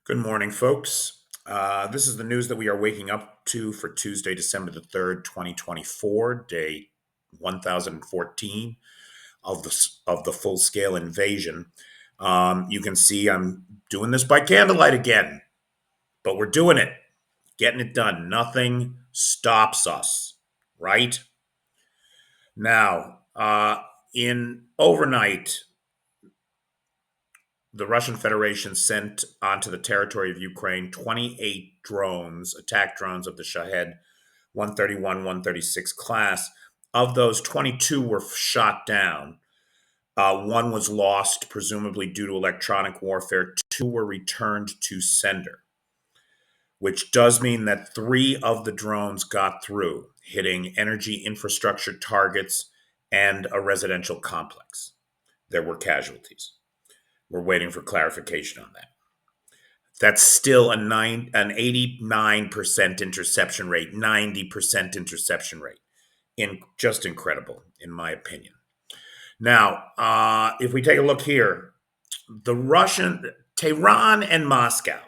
Good morning, folks. This is the news that we are waking up to for Tuesday, December the 3rd, 2024, day 1014 of the full-scale invasion. You can see I'm doing this by candlelight again, but we're doing it, getting it done. Nothing stops us, right? Now, in overnight, the Russian Federation sent onto the territory of Ukraine 28 drones, attack drones of the Shahed 131, 136 class. Of those, 22 were shot down. One was lost, presumably due to electronic warfare. Two were returned to sender, which does mean that three of the drones got through, hitting energy infrastructure targets and a residential complex. There were casualties. We're waiting for clarification on that. That's still an 89% interception rate, 90% interception rate. Just incredible, in my opinion. Now, if we take a look here, Tehran and Moscow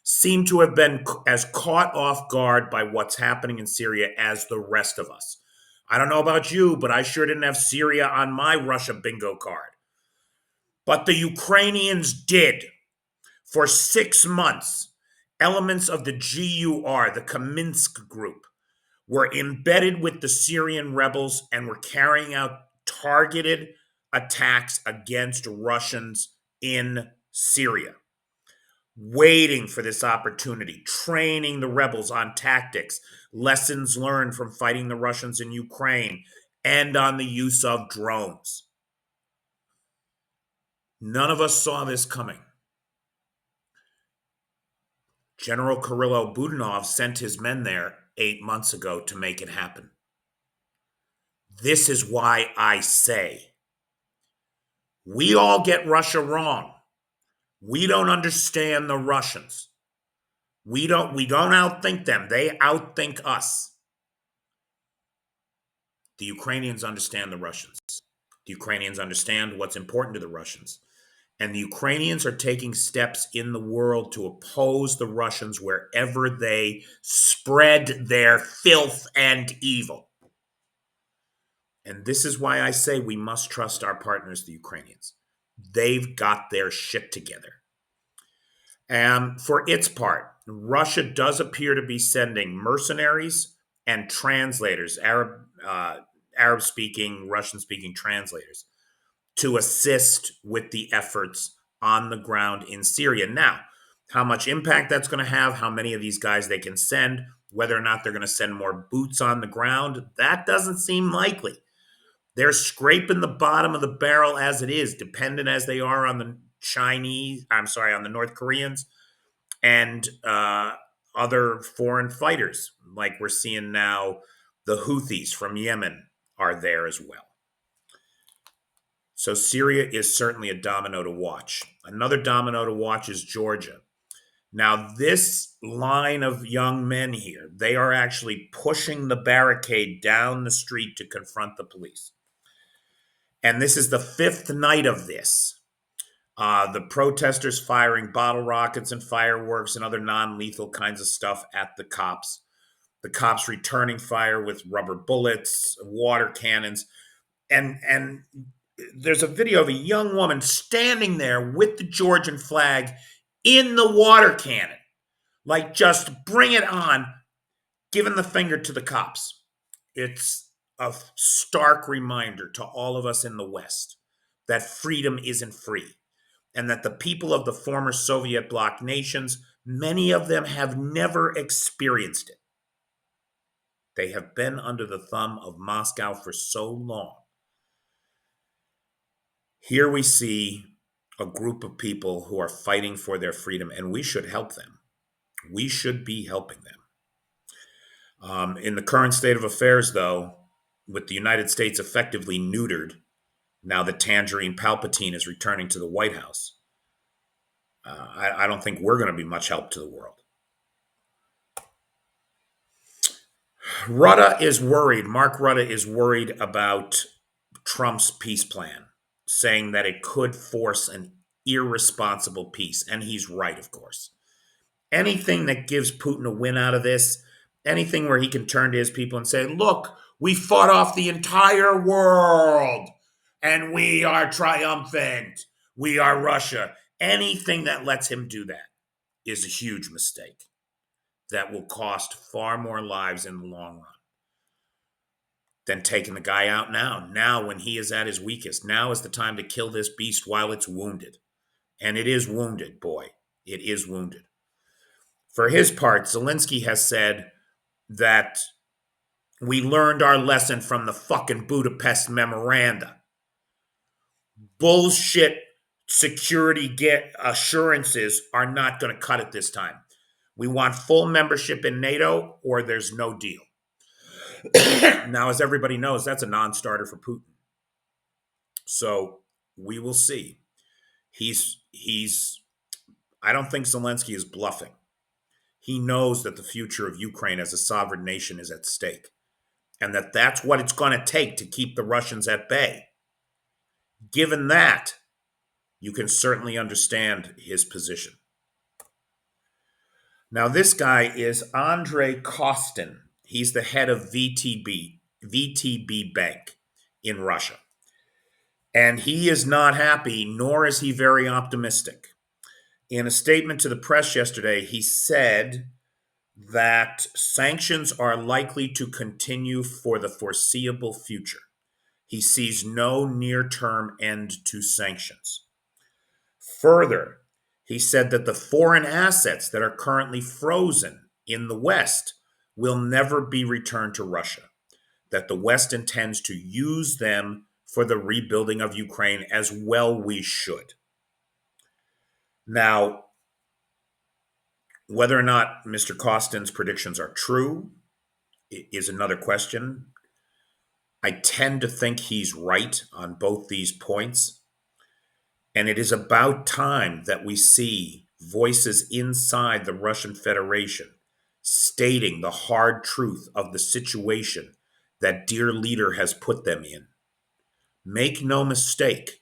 seem to have been as caught off guard by what's happening in Syria as the rest of us. I don't know about you, but I sure didn't have Syria on my Russia bingo card. But the Ukrainians did. For 6 months, elements of the GUR, the Kaminsk group, were embedded with the Syrian rebels and were carrying out targeted attacks against Russians in Syria, waiting for this opportunity, training the rebels on tactics, lessons learned from fighting the Russians in Ukraine, and on the use of drones. None of us saw this coming. General Kirill Budanov sent his men there 8 months ago to make it happen. This is why I say we all get Russia wrong. We don't understand the Russians. We don't outthink them. They outthink us. The Ukrainians understand the Russians. The Ukrainians understand what's important to the Russians. And the Ukrainians are taking steps in the world to oppose the Russians wherever they spread their filth and evil. And this is why I say we must trust our partners, the Ukrainians. They've got their shit together. And for its part, Russia does appear to be sending mercenaries and translators, Arab-speaking, Russian-speaking translators, to assist with the efforts on the ground in Syria. Now, how much impact that's going to have, how many of these guys they can send, whether or not they're going to send more boots on the ground, that doesn't seem likely. They're scraping the bottom of the barrel as it is, dependent as they are on the on the North Koreans and other foreign fighters, like we're seeing now the Houthis from Yemen are there as well. So Syria is certainly a domino to watch. Another domino to watch is Georgia. Now, this line of young men here, they are actually pushing the barricade down the street to confront the police. And this is the 5th night of this. The protesters firing bottle rockets and fireworks and other non-lethal kinds of stuff at the cops. The cops returning fire with rubber bullets, water cannons, and there's a video of a young woman standing there with the Georgian flag in the water cannon. Like, just bring it on, giving the finger to the cops. It's a stark reminder to all of us in the West that freedom isn't free, and that the people of the former Soviet bloc nations, many of them have never experienced it. They have been under the thumb of Moscow for so long. Here we see a group of people who are fighting for their freedom, and we should help them. We should be helping them. In the current state of affairs, though, with the United States effectively neutered, now that Tangerine Palpatine is returning to the White House, I don't think we're going to be much help to the world. Mark Rutte is worried about Trump's peace plan, saying that it could force an irresponsible peace. And he's right, of course. Anything that gives Putin a win out of this, anything where he can turn to his people and say, look, we fought off the entire world and we are triumphant. We are Russia. Anything that lets him do that is a huge mistake that will cost far more lives in the long run than taking the guy out now. Now, when he is at his weakest, now is the time to kill this beast while it's wounded. And it is wounded, boy. It is wounded. For his part, Zelensky has said that we learned our lesson from the fucking Budapest memoranda. Bullshit security assurances are not going to cut it this time. We want full membership in NATO or there's no deal. Now, as everybody knows, that's a non-starter for Putin. So we will see. I don't think Zelensky is bluffing. He knows that the future of Ukraine as a sovereign nation is at stake, and that that's what it's going to take to keep the Russians at bay. Given that, you can certainly understand his position. Now, this guy is Andrei Kostin. He's the head of VTB Bank in Russia. And he is not happy, nor is he very optimistic. In a statement to the press yesterday, he said that sanctions are likely to continue for the foreseeable future. He sees no near-term end to sanctions. Further, he said that the foreign assets that are currently frozen in the West will never be returned to Russia, that the West intends to use them for the rebuilding of Ukraine, as well we should. Now, whether or not Mr. Kostin's predictions are true is another question. I tend to think he's right on both these points. And it is about time that we see voices inside the Russian Federation stating the hard truth of the situation that dear leader has put them in. Make no mistake,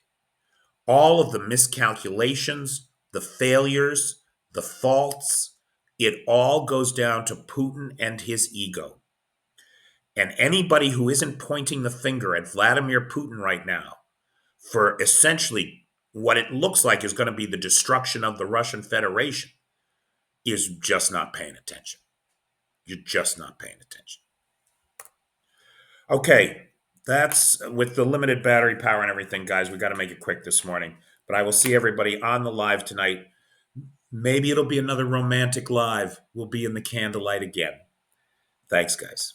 all of the miscalculations, the failures, the faults, it all goes down to Putin and his ego. And anybody who isn't pointing the finger at Vladimir Putin right now for essentially what it looks like is going to be the destruction of the Russian Federation is just not paying attention. You're just not paying attention. Okay, that's with the limited battery power and everything, guys. We got to make it quick this morning. But I will see everybody on the live tonight. Maybe it'll be another romantic live. We'll be in the candlelight again. Thanks, guys.